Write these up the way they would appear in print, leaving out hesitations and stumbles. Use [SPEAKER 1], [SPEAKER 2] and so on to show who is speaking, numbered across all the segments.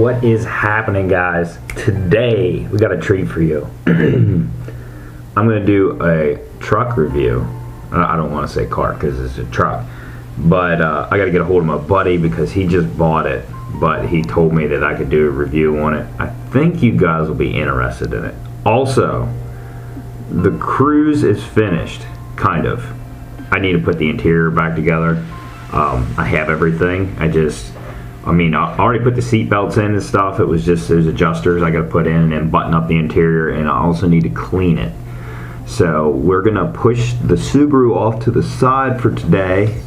[SPEAKER 1] What is happening, guys? Today we got a treat for you. I'm gonna do a truck review. I don't want to say car because it's a truck, but I got to get a hold of my buddy because he just bought it, but he told me that I could do a review on it. I think you guys will be interested in it. Also, the cruise is finished, kind of. I need to put the interior back together. I have everything. I already put the seat belts in and stuff. It was just those adjusters I got to put in and then button up the interior, and I also need to clean it. So we're gonna push the Subaru off to the side for today.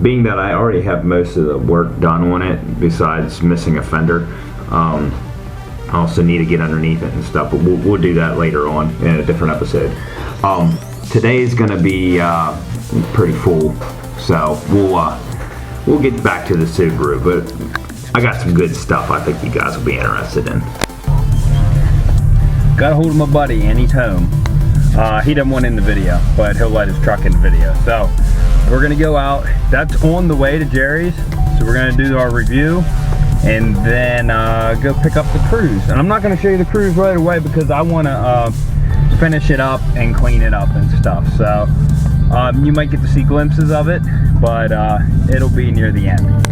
[SPEAKER 1] Being that I already have most of the work done on it, besides missing a fender, I also need to get underneath it and stuff. But we'll do that later on in a different episode. Today's gonna be pretty full, so we'll get back to the Subaru, but I got some good stuff I think you guys will be interested in. Got a hold of my buddy and he's home. He doesn't want in the video, but he'll let his truck in the video. So we're gonna go out. That's on the way to Jerry's. So we're gonna do our review and then go pick up the cruise. And I'm not gonna show you the cruise right away because I wanna finish it up and clean it up and stuff. So you might get to see glimpses of it, but it'll be near the end.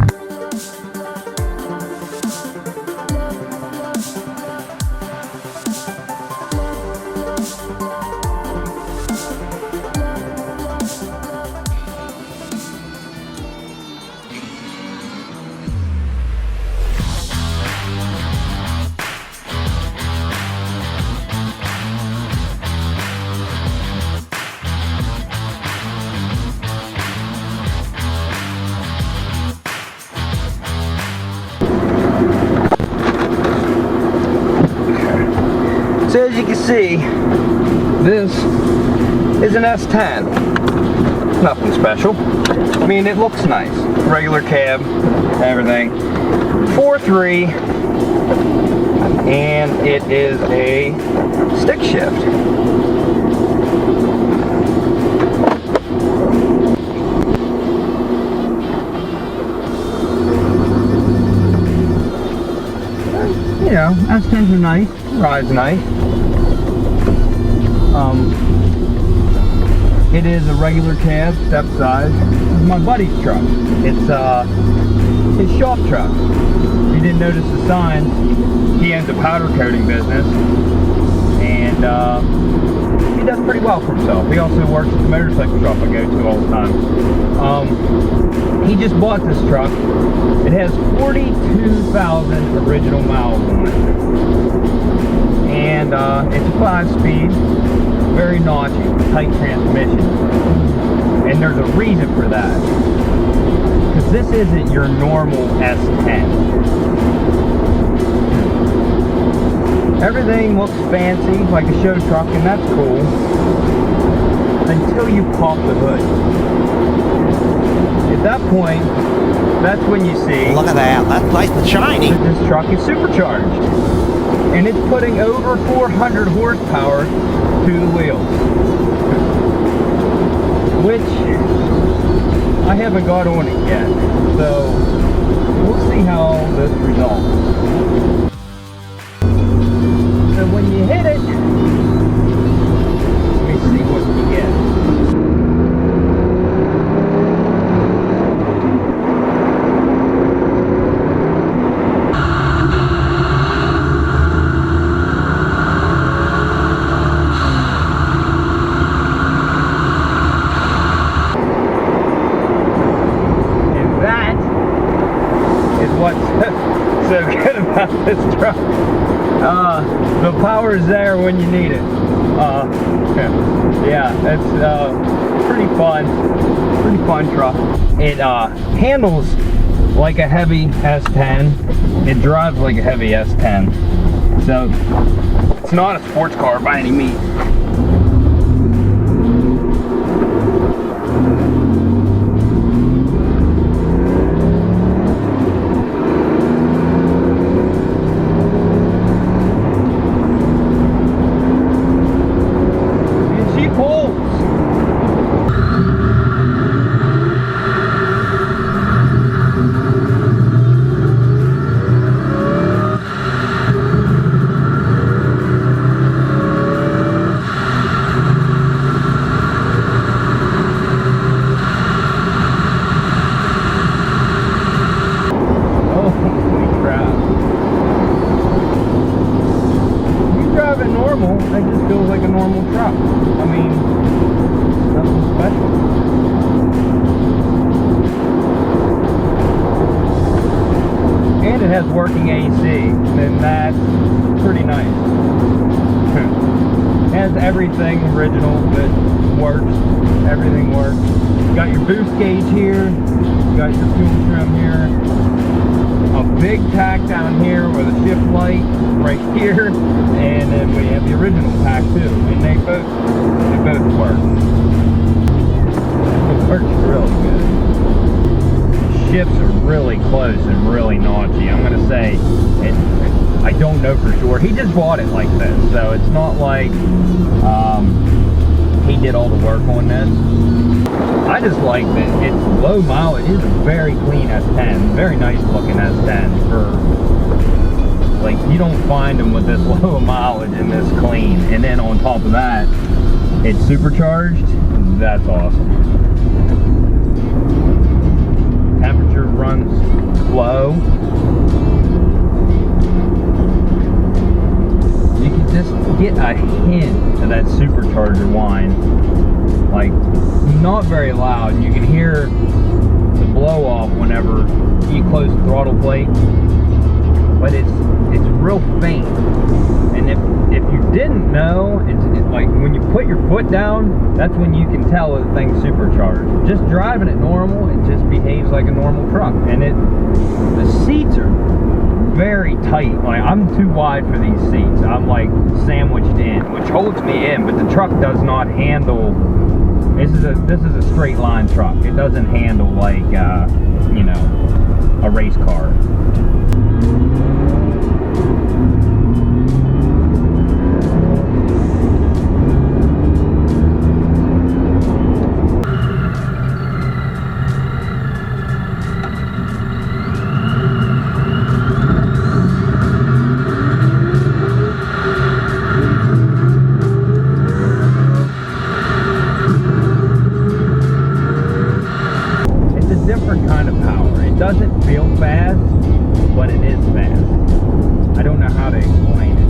[SPEAKER 1] So as you can see, this is an S10. Nothing special. I mean, it looks nice. Regular cab, everything. 4.3, and it is a stick shift. You know, S10s are nice, ride's nice. It is a regular cab, step size. This is my buddy's truck. It's his shop truck. If you didn't notice the signs, he owns a powder coating business, and he does pretty well for himself. He also works at the motorcycle shop I go to all the time. He just bought this truck. It has 42,000 original miles on it. And it's a 5-speed, very notchy, tight transmission. And there's a reason for that. Because this isn't your normal S10. Everything looks fancy, like a show truck, and that's cool. Until you pop the hood. At that point, that's when you see...
[SPEAKER 2] Look at that, that's nice and shiny.
[SPEAKER 1] That this truck is supercharged. And it's putting over 400 horsepower to the wheels. Which, I haven't got on it yet. So, we'll see how this results. So when you hit it, let me see what you get. So good about this truck. The power is there when you need it. Yeah, it's pretty fun truck. It handles like a heavy S10. It drives like a heavy S10. So it's not a sports car by any means. everything works. You got your boost gauge here, you got your fuel trim here, a big pack down here with a shift light right here, and then we have the original pack too, and they both work. It works really good. Shifts are really close and really notchy. I'm gonna say I don't know for sure. He just bought it like this, so it's not like he did all the work on this. I just like that it's low mileage. It's a very clean S10, very nice looking S10 for, like, you don't find them with this low mileage and this clean. And then on top of that, it's supercharged. That's awesome. Temperature runs low. You can just get a hint of that supercharger whine. Like, not very loud, and you can hear the blow off whenever you close the throttle plate, but it's real faint. And if you didn't know, it's like when you put your foot down, that's when you can tell the thing's supercharged. Just driving it normal, it just behaves like a normal truck. And the seats are very tight. Like, I'm too wide for these seats. I'm like sandwiched in, which holds me in, but the truck does not handle. This is a straight line truck. It doesn't handle like you know, a race car. Doesn't feel fast, but it is fast. I don't know how to explain it.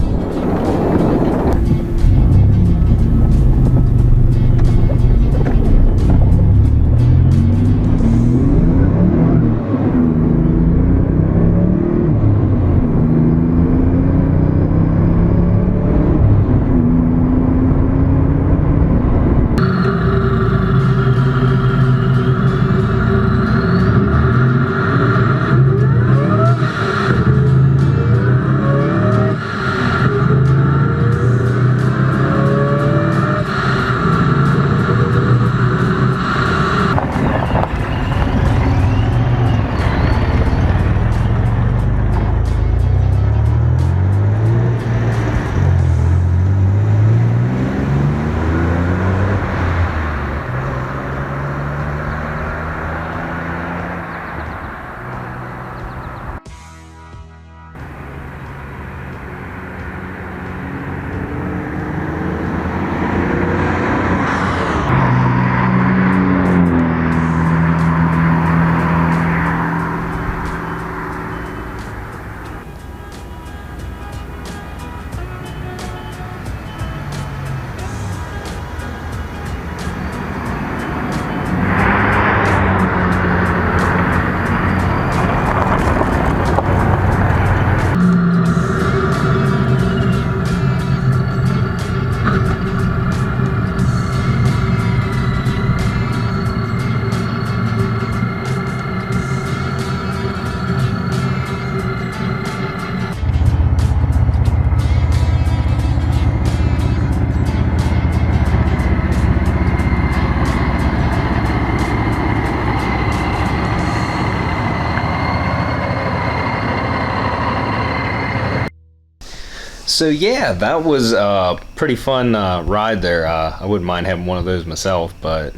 [SPEAKER 3] So yeah, that was a pretty fun ride there. I wouldn't mind having one of those myself, but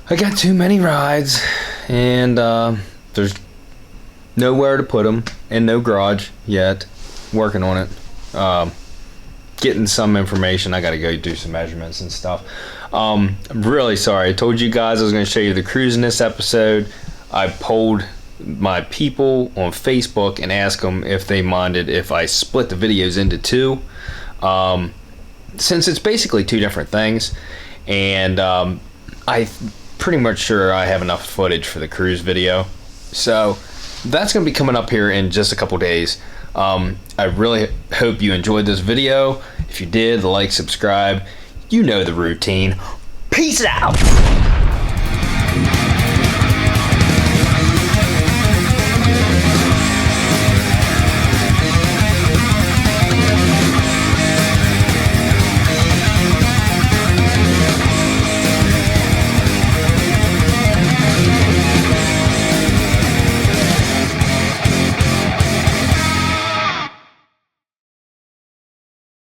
[SPEAKER 3] I got too many rides, and there's nowhere to put them, and no garage yet. Working on it. Getting some information. I gotta go do some measurements and stuff. I'm really sorry. I told you guys I was going to show you the cruise in this episode. I polled my people on Facebook and asked them if they minded if I split the videos into two, since it's basically two different things, and I'm pretty much sure I have enough footage for the cruise video, so that's going to be coming up here in just a couple days. I really hope you enjoyed this video. If you did, like, subscribe, you know the routine.
[SPEAKER 2] Peace out.